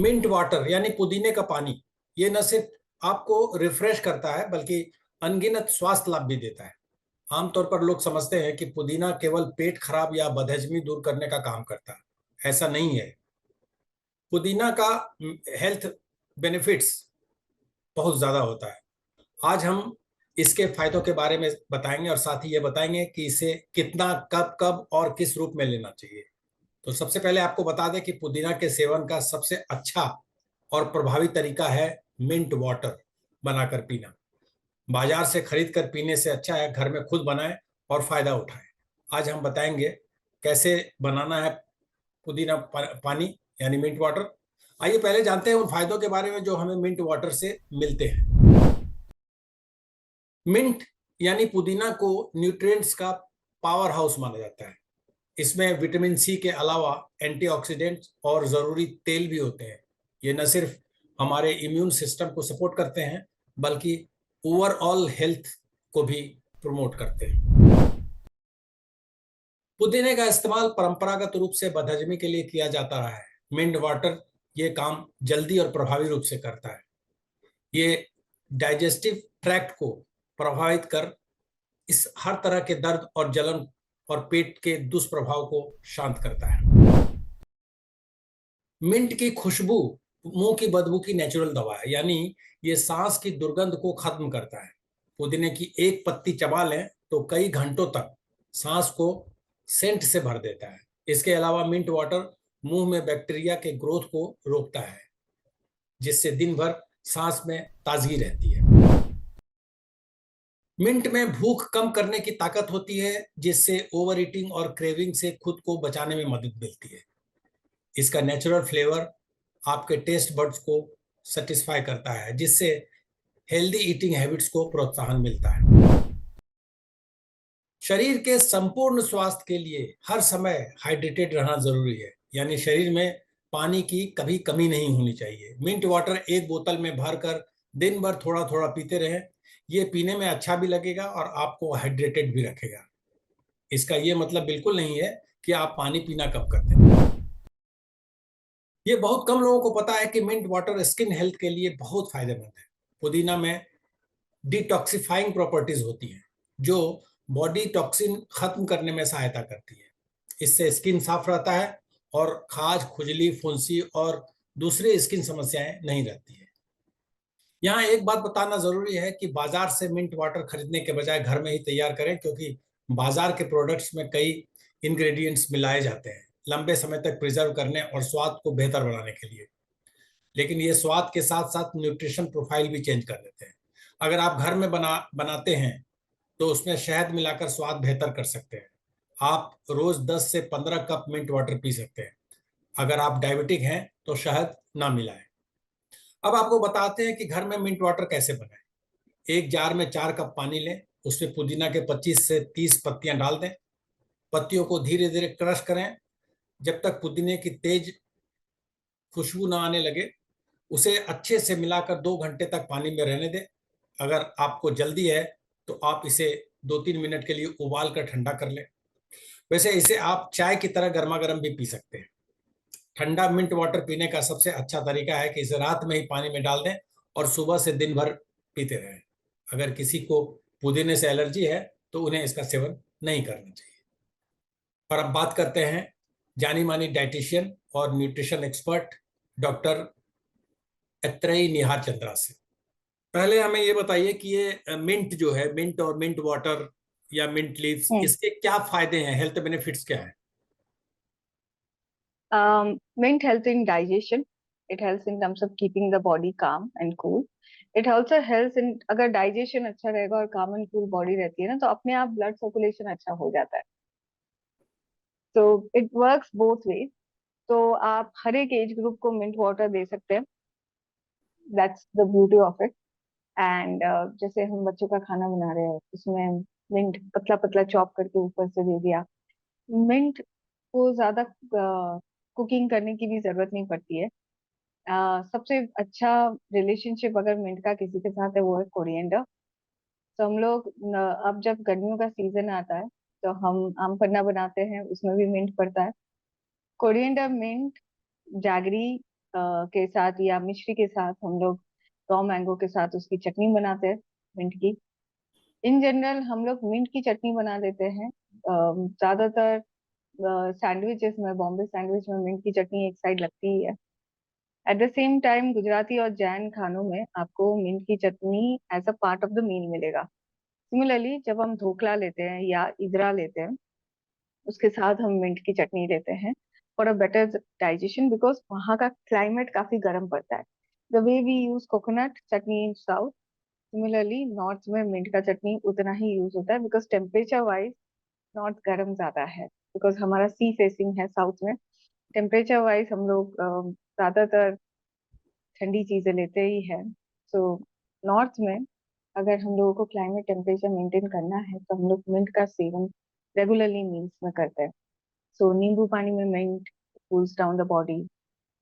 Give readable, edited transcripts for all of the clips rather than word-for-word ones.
Mint water यानी पुदीने का पानी, ये न सिर्फ आपको रिफ्रेश करता है बल्कि अनगिनत स्वास्थ्य लाभ भी देता है। आमतौर पर लोग समझते हैं कि पुदीना केवल पेट खराब या बदहजमी दूर करने का काम करता है। ऐसा नहीं है। पुदीना का हेल्थ बेनिफिट्स बहुत ज्यादा होता है। आज हम इसके फायदों के बारे में बताएंगे और साथ ही ये बताएंगे कि इसे कितना, कब कब और किस रूप में लेना चाहिए। तो सबसे पहले आपको बता दें कि पुदीना के सेवन का सबसे अच्छा और प्रभावी तरीका है मिंट वाटर बनाकर पीना। बाजार से खरीद कर पीने से अच्छा है घर में खुद बनाएं और फायदा उठाएं। आज हम बताएंगे कैसे बनाना है पुदीना पानी यानी मिंट वाटर। आइए पहले जानते हैं उन फायदों के बारे में जो हमें मिंट वाटर से मिलते हैं। मिंट यानी पुदीना को न्यूट्रिएंट्स का पावर हाउस माना जाता है। इसमें विटामिन सी के अलावा एंटीऑक्सीडेंट्स और जरूरी तेल भी होते हैं। ये न सिर्फ हमारे इम्यून सिस्टम को सपोर्ट करते हैं बल्कि ओवरऑल हेल्थ को भी प्रमोट करते हैं। पुदीने का इस्तेमाल परंपरागत रूप से बदहजमी के लिए किया जाता रहा है। मिंट वाटर ये काम जल्दी और प्रभावी रूप से करता है। ये डाइजेस्टिव ट्रैक्ट को प्रभावित कर इस हर तरह के दर्द और जलन और पेट के दुष्प्रभाव को शांत करता है। मिंट की खुशबू मुंह की बदबू की नेचुरल दवा है, यानी ये सांस की दुर्गंध को खत्म करता है। पुदीने की एक पत्ती चबा लें तो कई घंटों तक सांस को सेंट से भर देता है। इसके अलावा मिंट वाटर मुंह में बैक्टीरिया के ग्रोथ को रोकता है, जिससे दिन भर सांस में ताजगी रहती है। मिंट में भूख कम करने की ताकत होती है, जिससे ओवर ईटिंग और क्रेविंग से खुद को बचाने में मदद मिलती है। इसका नेचुरल फ्लेवर आपके टेस्ट बड्स को सेटिस्फाई करता है, जिससे हेल्दी ईटिंग हैबिट्स को प्रोत्साहन मिलता है। शरीर के संपूर्ण स्वास्थ्य के लिए हर समय हाइड्रेटेड रहना जरूरी है, यानी शरीर में पानी की कभी कमी नहीं होनी चाहिए। मिंट वाटर एक बोतल में भरकर दिन भर थोड़ा थोड़ा पीते रहें। ये पीने में अच्छा भी लगेगा और आपको हाइड्रेटेड भी रखेगा। इसका ये मतलब बिल्कुल नहीं है कि आप पानी पीना कम कर दें। ये बहुत कम लोगों को पता है कि मिंट वाटर स्किन हेल्थ के लिए बहुत फायदेमंद है। पुदीना में डिटॉक्सिफाइंग प्रॉपर्टीज होती हैं जो बॉडी टॉक्सिन खत्म करने में सहायता करती है। इससे स्किन साफ रहता है और खाज, खुजली, फुंसी और दूसरी स्किन समस्याएं नहीं रहती है। यहाँ एक बात बताना जरूरी है कि बाजार से मिंट वाटर खरीदने के बजाय घर में ही तैयार करें, क्योंकि बाजार के प्रोडक्ट्स में कई इंग्रेडिएंट्स मिलाए जाते हैं लंबे समय तक प्रिजर्व करने और स्वाद को बेहतर बनाने के लिए। लेकिन ये स्वाद के साथ साथ न्यूट्रिशन प्रोफाइल भी चेंज कर देते हैं। अगर आप घर में बनाते हैं तो उसमें शहद मिलाकर स्वाद बेहतर कर सकते हैं। आप रोज 10 से 15 कप मिंट वाटर पी सकते हैं। अगर आप डायबिटिक हैं तो शहद ना मिलाएं। अब आपको बताते हैं कि घर में मिंट वाटर कैसे बनाएं। एक जार में 4 कप पानी लें, उसमें पुदीना के 25 से 30 पत्तियां डाल दें। पत्तियों को धीरे धीरे क्रश करें जब तक पुदीने की तेज खुशबू ना आने लगे। उसे अच्छे से मिलाकर 2 घंटे तक पानी में रहने दें। अगर आपको जल्दी है तो आप इसे 2-3 मिनट के लिए उबाल कर ठंडा कर लें। वैसे इसे आप चाय की तरह गर्मा गर्म भी पी सकते हैं। ठंडा मिंट वाटर पीने का सबसे अच्छा तरीका है कि इसे रात में ही पानी में डाल दें और सुबह से दिन भर पीते रहें। अगर किसी को पुदीने से एलर्जी है तो उन्हें इसका सेवन नहीं करना चाहिए। पर अब बात करते हैं जानी मानी डाइटिशियन और न्यूट्रिशन एक्सपर्ट डॉक्टर अत्रेई निहार चंद्रा से। पहले हमें ये बताइए कि ये मिंट जो है, मिंट और मिंट वाटर या मिंट लीव्स, इसके क्या फायदे हैं, हेल्थ बेनिफिट्स क्या है? Mint helps in digestion. It helps in terms of keeping the body calm and cool. It also helps in, अगर digestion अच्छा रहेगा और calm and cool body रहती है ना, तो अपने आप blood circulation अच्छा हो जाता है. So it works both ways. तो आप हर एक एज ग्रुप को मिंट वाटर दे सकते हैं. That's the beauty of it. And जैसे हम बच्चों का खाना बना रहे हैं, उसमें मिंट पतला पतला चॉप करके ऊपर से दे दिया. मिंट को ज्यादा कुकिंग करने की भी जरूरत नहीं पड़ती है. सबसे अच्छा रिलेशनशिप अगर मिंट का किसी के साथ है वो है कोरिएंडर. तो हम लोग अब जब गर्मियों का सीजन आता है तो हम आम पन्ना बनाते हैं, उसमें भी मिंट पड़ता है. कोरिएंडर, मिंट, जैगरी के साथ या मिश्री के साथ हम लोग रॉ मैंगो के साथ उसकी चटनी बनाते हैं मिंट की। इन जनरल हम लोग मिंट की चटनी बना देते हैं ज्यादातर सैंडविचेस में, बॉम्बे सैंडविच में मिंट की चटनी एक साइड लगती ही है। At the same time Gujarati और जैन खानों में आपको मिंट की chutney as a part of the meal मिलेगा। सिमिलरली जब हम ढोकला लेते हैं या इदरा लेते हैं, उसके साथ हम मिंट की चटनी लेते हैं for a better digestion, because वहाँ का क्लाइमेट काफी गर्म पड़ता है। The way we use coconut chutney in south, similarly north में मिंट का चटनी उतना ही यूज होता है, बिकॉज टेम्परेचर वाइज नॉर्थ गर्म ज्यादा है, बिकॉज हमारा सी फेसिंग है साउथ में। टेम्परेचर वाइज हम लोग ज्यादातर ठंडी चीजें लेते ही हैं। सो नॉर्थ में अगर हम लोगों को क्लाइमेट टेम्परेचर मेंटेन करना है तो हम लोग मिंट का सेवन रेगुलरली मील्स में करते हैं। सो नींबू पानी में mint cools down the body.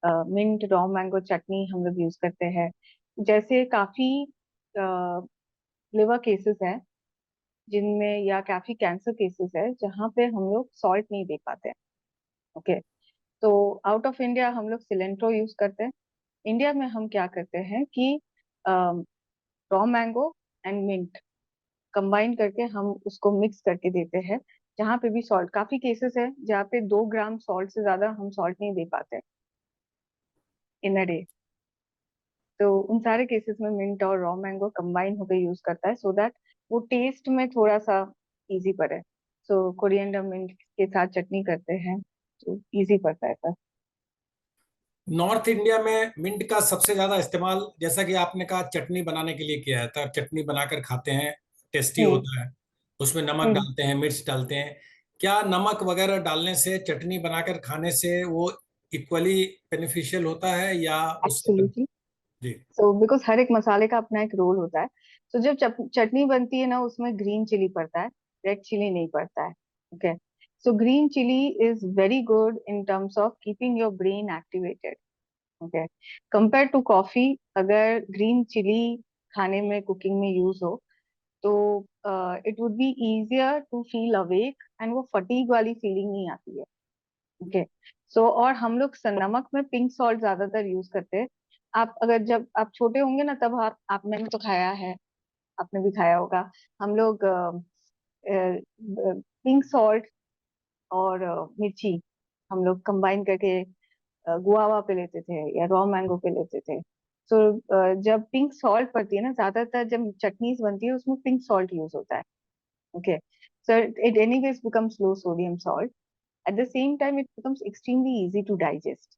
Mint raw mango chutney हम लोग यूज करते हैं। जैसे काफी लिवर केसेस हैं जिनमें, या काफी कैंसर केसेस है जहाँ पे हम लोग सॉल्ट नहीं दे पाते। ओके, तो आउट ऑफ इंडिया हम लोग सिलेंट्रो यूज करते हैं। इंडिया में हम क्या करते हैं कि raw mango and mint combine करके हम उसको मिक्स करके देते हैं। जहाँ पे भी सॉल्ट, काफी केसेस है जहाँ पे 2 ग्राम सॉल्ट से ज्यादा हम सॉल्ट नहीं दे पाते इन अ डे। तो उन सारे केसेस में मिंट और रॉ मैंगो कंबाइन होकर यूज करता है, सो दैट वो टेस्ट में थोड़ा सा इजी पड़े। सो कोरिएंडर मिंट के साथ चटनी करते हैं तो इजी पड़ता है सर। नॉर्थ इंडिया में मिंट का सबसे ज्यादा इस्तेमाल, जैसा कि आपने कहा, चटनी बनाने के लिए किया जाता है। चटनी बनाकर खाते हैं, टेस्टी हम्म। होता है। उसमें नमक हम्म। डालते हैं, मिर्च डालते हैं। क्या नमक वगैरह डालने से, चटनी बनाकर खाने से वो इक्वली बेनिफिशियल होता है या उससे एब्सोल्युटली। जी। सो बिकॉज हर एक मसाले का अपना एक रोल होता है। तो जब चटनी बनती है ना, उसमें ग्रीन चिली पड़ता है, रेड चिली नहीं पड़ता है। Okay, so green chilli is very good in terms of keeping your brain activated. Okay, compare to coffee, अगर ग्रीन चिली खाने में, कुकिंग में यूज हो तो it would be easier to feel awake, and वो फटीग वाली feeling नहीं आती है। ओके, सो और हम लोग नमक में पिंक सॉल्ट ज्यादातर यूज करते हैं। आप अगर, जब आप छोटे होंगे ना, तब आप आपने भी तो खाया है, आपने भी खाया होगा। हम लोग पिंक सॉल्ट और मिर्ची हम लोग कंबाइन करके गुआवा पे लेते थे या रॉ मैंगो पे लेते थे। सो जब पिंक सॉल्ट पड़ती है ना, ज्यादातर जब चटनीज बनती है उसमें पिंक सॉल्ट यूज होता है। Okay, so it anyways becomes low sodium salt. At the same time it becomes extremely easy to digest.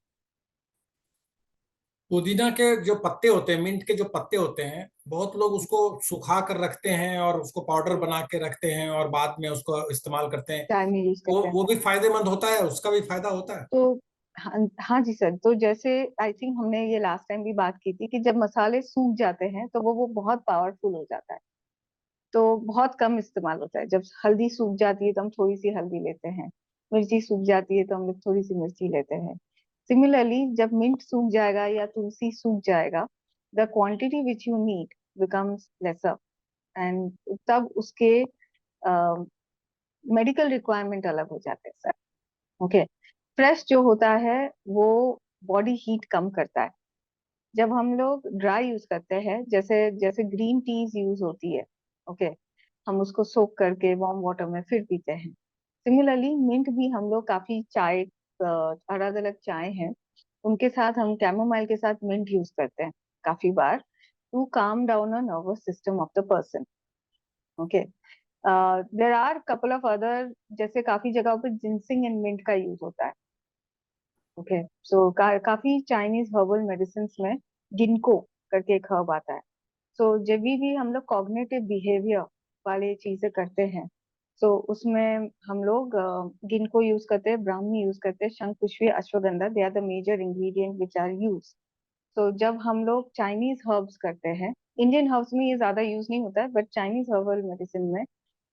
पुदीना के जो पत्ते होते हैं, मिंट के जो पत्ते होते हैं, बहुत लोग उसको सुखा कर रखते हैं और उसको पाउडर बना के रखते हैं और बाद में उसको इस्तेमाल करते हैं। चाय में यूज वो करते हैं। वो भी फायदेमंद होता है, उसका भी फायदा होता है। तो हाँ, हाँ जी सर, तो जैसे आई थिंक हमने ये लास्ट टाइम भी बात की थी कि जब मसाले सूख जाते हैं तो वो बहुत पावरफुल हो जाता है। तो बहुत कम इस्तेमाल होता है। जब हल्दी सूख जाती है तो हम थोड़ी सी हल्दी लेते हैं, मिर्ची सूख जाती है तो हम लोग थोड़ी सी मिर्ची लेते हैं। सिमिलरली जब मिंट सूख जाएगा या तुलसी सूख जाएगा, the quantity which you need becomes lesser, and तब उसके मेडिकल रिक्वायरमेंट अलग हो जाते हैं सर। ओके, फ्रेश जो होता है वो बॉडी हीट कम करता है। जब हम लोग ड्राई यूज करते हैं, जैसे जैसे ग्रीन टीज यूज होती है, ओके, हम उसको सोक करके वार्म वाटर में फिर पीते हैं। सिमिलरली मिंट भी हम लोग काफी चाय, अलग अलग चाय हैं उनके साथ हम कैमोमाइल के साथ मिंट यूज करते हैं काफी बार, to calm down a nervous system of the person. Okay, there are couple of other, जैसे काफी जगहों पे जिनसिंग एंड मिंट का यूज होता है। ओके, सो काफी चाइनीज हर्बल मेडिसिन में गिनको करके एक हर्ब आता है। सो जब भी हम लोग कॉग्निटिव बिहेवियर वाले चीजें करते हैं, तो उसमें हम लोग गिनको यूज करते हैं, ब्राह्मी यूज करते हैं, shankhpushpi, ashwagandha, they are the major ingredient which are use. तो जब हम लोग चाइनीज हर्ब्स करते हैं, इंडियन हर्ब्स में ये ज्यादा यूज नहीं होता है, बट चाइनीज हर्बल मेडिसिन में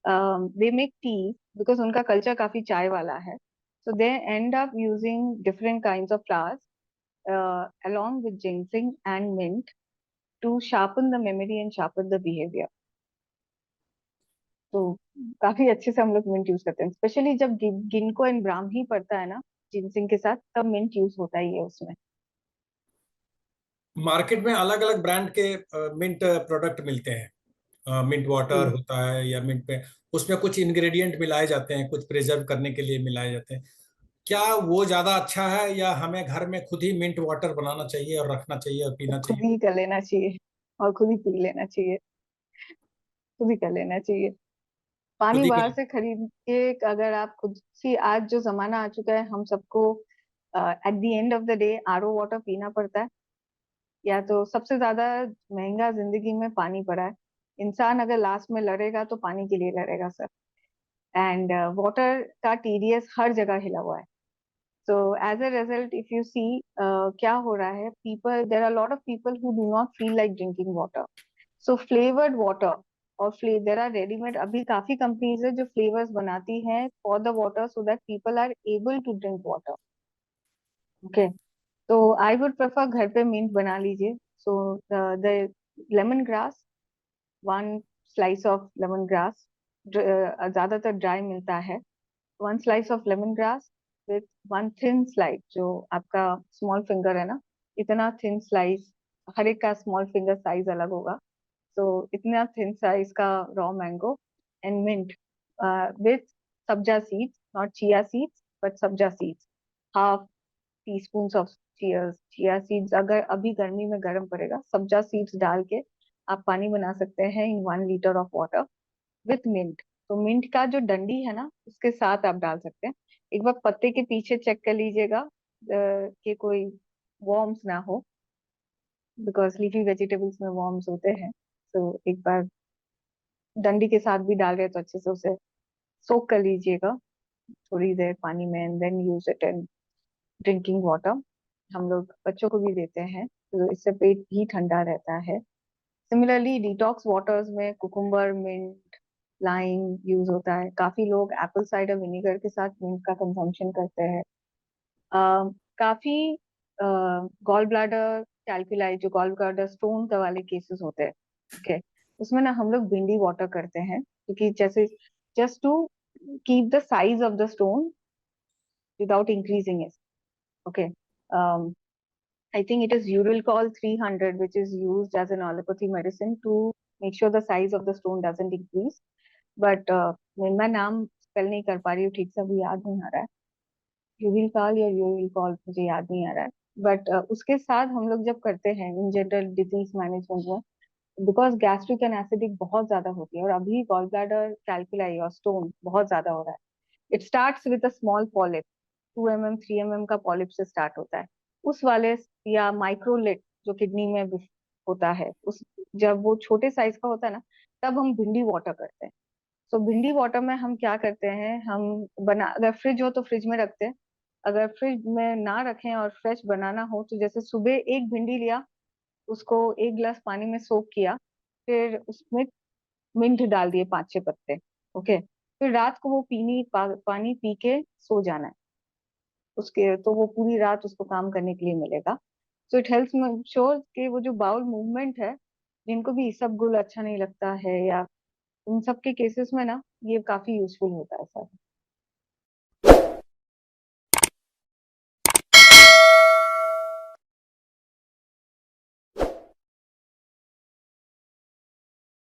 दे मेक टी, बिकॉज उनका कल्चर काफी चाय वाला है। So they end up using different kind of flowers along with ginseng and mint to sharpen the memory and sharpen the behavior. तो काफी अच्छे से हम लोग मिंट यूज करते हैं, स्पेशली जब गिनको एंड ब्राह्मी पड़ता है ना जिनसिंग के साथ, तब मिंट यूज होता ही है उसमें। मार्केट में अलग अलग ब्रांड के मिंट प्रोडक्ट मिलते हैं। मिंट वाटर जी। होता है या मिंट पे, उसमें कुछ इंग्रेडिएंट मिलाए जाते हैं, कुछ प्रिजर्व करने के लिए मिलाए जाते हैं। क्या वो ज्यादा अच्छा है, या हमें घर में खुद ही मिंट वाटर बनाना चाहिए और रखना चाहिए और पीना खुद चाहिए? ही कर लेना चाहिए और खुद ही पी लेना चाहिए। खुद ही कर लेना चाहिए। खुद पानी ही बाहर कर। से खरीद के अगर आप खुद सी, आज जो जमाना आ चुका है हम सबको at the end of the day RO water पीना पड़ता है। या तो सबसे ज्यादा महंगा जिंदगी में पानी पड़ा है। इंसान अगर लास्ट में लड़ेगा तो पानी के लिए लड़ेगा सर। एंड वाटर का टीडीएस हर जगह हिला हुआ है। So as a result if you see क्या हो रहा है, people, there are lot of people who do not feel like drinking water. So flavoured water और देर आर रेडीमेड, अभी काफी कंपनीज है जो फ्लेवर्स बनाती हैं for the water so that people are able to drink water. Okay. तो I would prefer घर पे मिंट बना लीजिए। So the lemon grass, one slice of lemon grass, ज्यादातर ड्राई मिलता है। One slice of lemon grass with one thin slice, जो आपका स्मॉल फिंगर है ना, इतना थिन स्लाइस। हर एक का स्मॉल फिंगर साइज अलग होगा। तो इतना थिन साइज का raw mango and mint with sabja seeds, not chia seeds but sabja seeds, half teaspoon of chia seeds. अगर अभी गर्मी में गर्म पड़ेगा, सब्जा सीड्स डाल के आप पानी बना सकते हैं in 1 litre of water with mint. तो मिंट का जो डंडी है ना उसके साथ आप डाल सकते हैं। एक बार पत्ते के पीछे चेक कर लीजिएगा कि कोई वॉर्म्स ना हो, बिकॉज लीफी वेजिटेबल्स में वॉर्म्स होते हैं। तो एक बार डंडी के साथ भी डाल रहे हैं तो अच्छे से उसे सोक कर लीजिएगा थोड़ी देर पानी में, and then use it in drinking water. हम लोग बच्चों को भी देते हैं तो इससे पेट भी ठंडा रहता है। सिमिलरली डिटॉक्स वाटर्स में कुकुम्बर, मिंट, लाइम यूज होता है। काफी लोग एप्पल साइडर विनेगर के साथ मिंट का कंजम्पशन करते हैं। काफी गॉल ब्लैडर कैल्कुलाई, जो गॉल ब्लैडर स्टोन का वाले केसेस होते हैं, ओके, उसमें ना हम लोग भिंडी वाटर करते हैं क्योंकि जैसे just to keep the size of the stone without increasing it. Okay. I think it is Uralcol 300, which is used as an allopathy medicine to make sure the size of the stone doesn't increase. But मैं नाम spell नहीं कर पा रही हूँ ठीक से, अभी याद नहीं आ रहा है। यूरिलकॉल या यूरिलकॉल मुझे याद नहीं आ रहा है। बट उसके साथ हम लोग जब करते हैं इन जनरल डिजीज मैनेजमेंट में, बिकॉज गैस्ट्रिक एंड एसिडिक बहुत ज्यादा होती है और अभी गॉल ब्लैडर कैल्कुलाई और स्टोन बहुत ज्यादा हो रहा है। It starts with a small polyp, 2 mm 3 mm का पॉलिप से स्टार्ट होता है। उस वाले, या माइक्रोलिट जो किडनी में होता है, उस जब वो छोटे साइज का होता है ना, तब हम भिंडी वाटर करते हैं। तो भिंडी वाटर में हम क्या करते हैं, हम बना, अगर फ्रिज हो तो फ्रिज में रखते हैं। अगर फ्रिज में ना रखें और फ्रेश बनाना हो तो जैसे सुबह एक भिंडी लिया, उसको 1 गिलास पानी में सोक किया, फिर उसमें मिंट डाल दिए 5-6 पत्ते। ओके। फिर रात को वो पानी पी के सो जाना है। उसके तो वो पूरी रात उसको काम करने के लिए मिलेगा। सो इट हेल्प्स श्योर कि वो जो बाउल मूवमेंट है, जिनको भी इसबगोल अच्छा नहीं लगता है या उन सब के केसेस में ना ये काफी यूजफुल होता है सर।